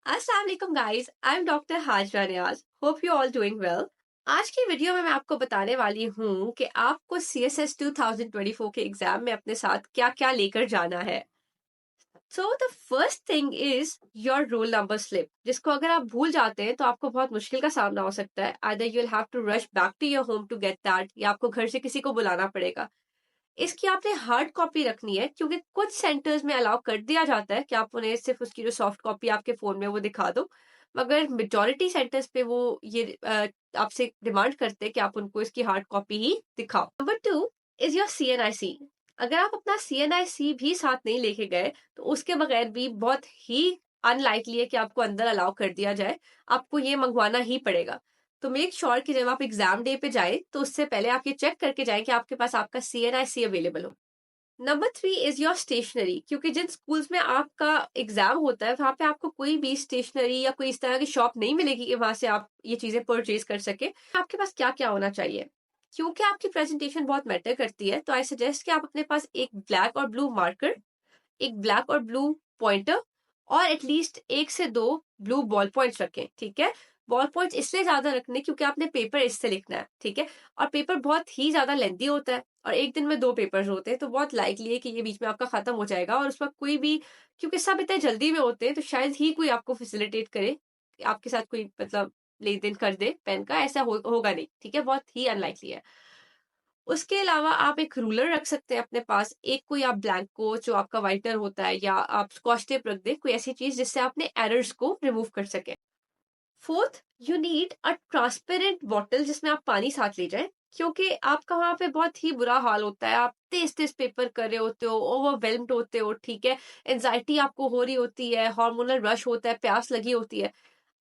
अस्सलाम वालेकुम guys, I am doctor Hajra Niyaz. Hope you all doing well. आज की वीडियो में मैं आपको बताने वाली हूँ कि आपको CSS 2024 के एग्जाम में अपने साथ क्या क्या लेकर जाना है। So the first thing is your roll number slip, जिसको अगर आप भूल जाते हैं तो आपको बहुत मुश्किल का सामना हो सकता है। Either you will have to rush back to your home to get that, या आपको घर से किसी को बुलाना पड़ेगा। इसकी आपने हार्ड कॉपी रखनी है, क्योंकि कुछ सेंटर्स में अलाउ कर दिया जाता है कि आप उन्हें सिर्फ उसकी जो सॉफ्ट कॉपी आपके फोन में वो दिखा दो, मगर मेजोरिटी सेंटर्स पे वो ये आपसे डिमांड करते हैं कि आप उनको इसकी हार्ड कॉपी ही दिखाओ। Number 2 is your CNIC। अगर आप अपना CNIC भी साथ नहीं लेके गए तो उसके बगैर भी बहुत ही अनलाइकली है कि आपको अंदर अलाउ कर दिया जाए। आपको ये मंगवाना ही पड़ेगा। तो मेक श्योर कि जब आप एग्जाम डे पे जाए तो उससे पहले आप ये चेक करके जाएं कि आपके पास आपका CNIC अवेलेबल हो। नंबर 3 इज योर स्टेशनरी, क्योंकि जिन स्कूल्स में आपका एग्जाम होता है वहां पे आपको कोई भी स्टेशनरी या कोई इस तरह की शॉप नहीं मिलेगी कि वहां से आप ये चीजें परचेज कर सके। आपके पास क्या क्या होना चाहिए, क्योंकि आपकी प्रेजेंटेशन बहुत मैटर करती है, तो आई सजेस्ट कि आप अपने पास एक ब्लैक और ब्लू मार्कर, एक ब्लैक और ब्लू पॉइंटर, और एटलीस्ट एक से दो ब्लू बॉल पॉइंट्स रखें। ठीक है, बॉल पॉइंट्स इसलिए ज्यादा रखने क्योंकि आपने पेपर इससे लिखना है। ठीक है, और पेपर बहुत ही ज्यादा लेंथी होता है और एक दिन में 2 पेपर्स होते हैं, तो बहुत लाइकली है कि ये बीच में आपका खत्म हो जाएगा। और उस वक्त कोई भी, क्योंकि सब इतने जल्दी में होते हैं, तो शायद ही कोई आपको फैसिलिटेट करे, आपके साथ कोई मतलब लेन देन कर दे पेन का, ऐसा होगा नहीं। ठीक है, बहुत ही अनलाइकली है। उसके अलावा आप एक रूलर रख सकते हैं अपने पास, एक कोई आप ब्लैंको जो आपका वाइटर होता है, या आप स्कॉच टेप रख दे, कोई ऐसी चीज जिससे आपने एरर्स को रिमूव कर सके। Fourth, you need a transparent bottle जिसमें आप पानी साथ ले जाएं, क्योंकि आपका वहां पे बहुत ही बुरा हाल होता है। आप तेज तेज पेपर कर रहे होते हो, ओवरवेल्म्ड होते हो। ठीक है, एंजाइटी आपको हो रही होती है, हार्मोनल रश होता है, प्यास लगी होती है।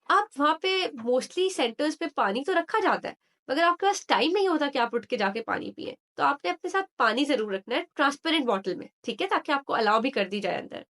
आप वहां पे मोस्टली सेंटर्स पे पानी तो रखा जाता है, मगर आपके पास टाइम नहीं होता कि आप उठ के जाके पानी पिए, तो आपने अपने साथ पानी जरूर रखना है ट्रांसपेरेंट बॉटल में। ठीक है, ताकि आपको अलाउ भी कर दी जाए अंदर।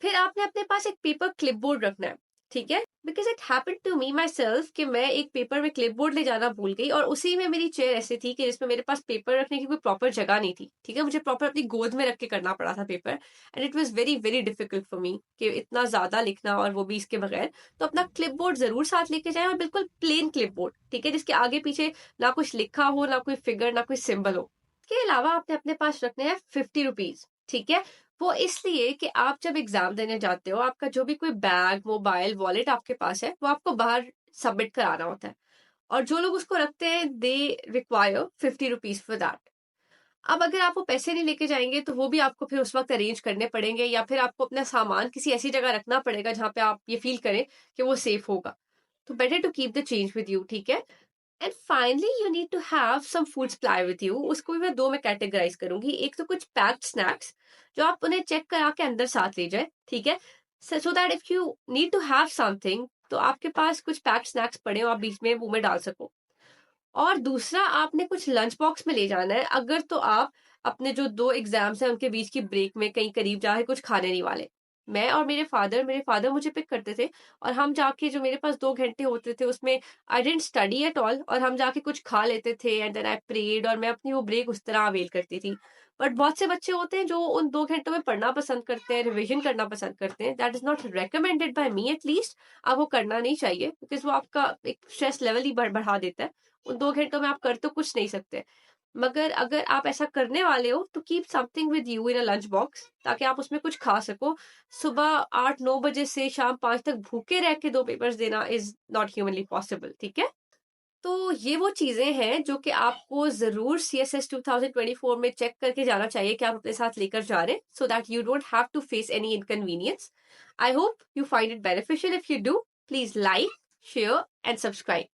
फिर आपने अपने पास एक पेपर क्लिपबोर्ड रखना है। ठीक है, because it happened to me myself कि मैं एक पेपर में क्लिपबोर्ड ले जाना भूल गई, और उसी में मेरी चेयर ऐसी थी कि जिसमें मेरे पास पेपर रखने की कोई प्रॉपर जगह नहीं थी। ठीक है, मुझे प्रॉपर अपनी गोद में रख के करना पड़ा था paper, and it was very very difficult for me कि इतना ज्यादा लिखना और वो भी इसके बगैर। तो अपना क्लिपबोर्ड जरूर साथ लेके जाए, और बिल्कुल प्लेन क्लिपबोर्ड। ठीक है, जिसके आगे पीछे ना कुछ लिखा हो, ना कोई फिगर, ना कोई सिंबल हो। के अलावा आपने अपने पास रखने हैं 50 रुपीज। ठीक है, वो इसलिए कि आप जब एग्जाम देने जाते हो, आपका जो भी कोई बैग, मोबाइल, वॉलेट आपके पास है, वो आपको बाहर सबमिट कराना होता है, और जो लोग उसको रखते हैं they require 50 rupees for that. अब अगर आप वो पैसे नहीं लेके जाएंगे तो वो भी आपको फिर उस वक्त अरेंज करने पड़ेंगे, या फिर आपको अपना सामान किसी ऐसी जगह रखना पड़ेगा जहां पे आप ये फील करें कि वो सेफ होगा। तो better to keep the change with you. ठीक है, and finally you need to have some food supply with you. उसको भी मैं दो में कैटेगराइज करूंगी। एक तो कुछ पैक्ड स्नैक्स जो आप उन्हें चेक करा के अंदर साथ ले जाए। ठीक है, so that if you need to have something तो आपके पास कुछ पैक्ड स्नैक्स पड़े हो, आप बीच में मुंह में डाल सको। और दूसरा, आपने कुछ लंच बॉक्स में ले जाना है, अगर तो आप अपने जो 2 एग्जाम्स हैं उनके बीच की ब्रेक में कहीं करीब जाके कुछ खाने नहीं वाले। मैं और मेरे फादर मुझे पिक करते थे, और हम जाके, जो मेरे पास 2 घंटे होते थे उसमें आई डेंट स्टडी एट ऑल, और हम जाके कुछ खा लेते थे, एंड देन आई प्रेड, और मैं अपनी वो ब्रेक उस तरह अवेल करती थी। बट बहुत से बच्चे होते हैं जो उन 2 घंटों में पढ़ना पसंद करते हैं, रिविजन करना पसंद करते हैं। That is not recommended by me at least. आप वो करना नहीं चाहिए, बिकॉज वो आपका एक स्ट्रेस लेवल ही बढ़ा देता है। उन 2 घंटों में आप कर तो कुछ नहीं सकते। मगर अगर आप ऐसा करने वाले हो तो keep something with you in a lunch box, ताकि आप उसमें कुछ खा सको। सुबह 8-9 बजे से शाम 5 तक भूखे रह के 2 पेपर्स देना इज नॉट ह्यूमनली पॉसिबल। ठीक है, तो ये वो चीजें हैं जो कि आपको जरूर CSS 2024 में चेक करके जाना चाहिए कि आप अपने साथ लेकर जा रहे हैं, so that you don't have to face any inconvenience. I hope you find it beneficial. If you do, please like, share and subscribe.